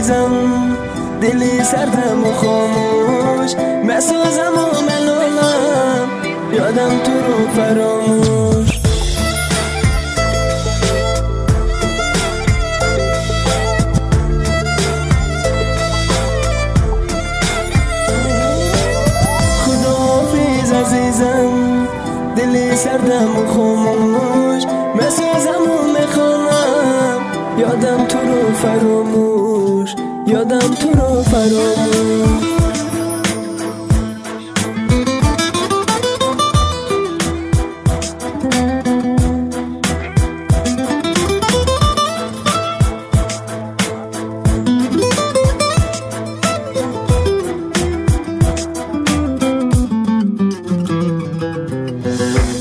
عزیزم دلی سردم و خاموش مسازم و ملالم یادم تو رو فراموش خداحافظ عزیزم دلی سردم و خاموش مسازم و میخوانم یادم تو رو فراموش یادم تو رو فراموش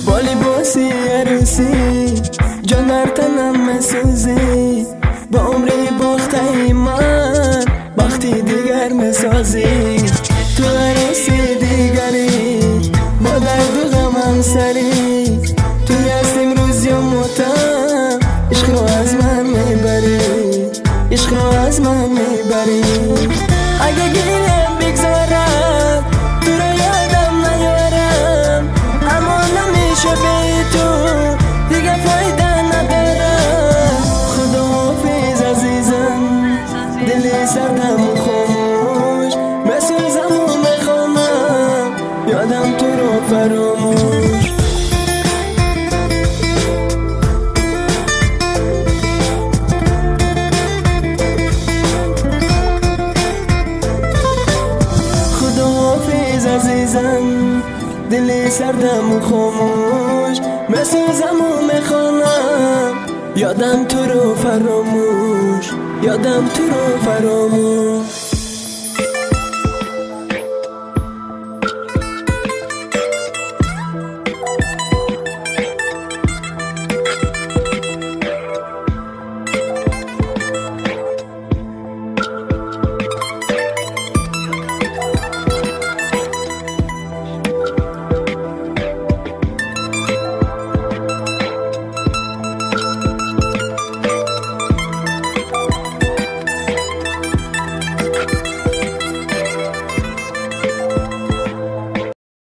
با لباسی عروسی جان در تنم مسوزی با عمری باخته من وقتی دیگر مسازی تو عروسی دیگری با درد و غمم سری توی از امروز یا موتم عشق رو از من میبری عشق رو از من میبری اگه گیرم بگذارم تو رو یادم نیارم اما نمیشه بی تو دیگه فایده ندارم خداحافظ عزیزم دلی سردم و خاموش مسوزم و میخوانم یادم تو رو فراموش خداحافظ عزیزم دلی سردم و خاموش مسوزم و میخوانم یادم تو رو فراموش یادم تو رو فراموش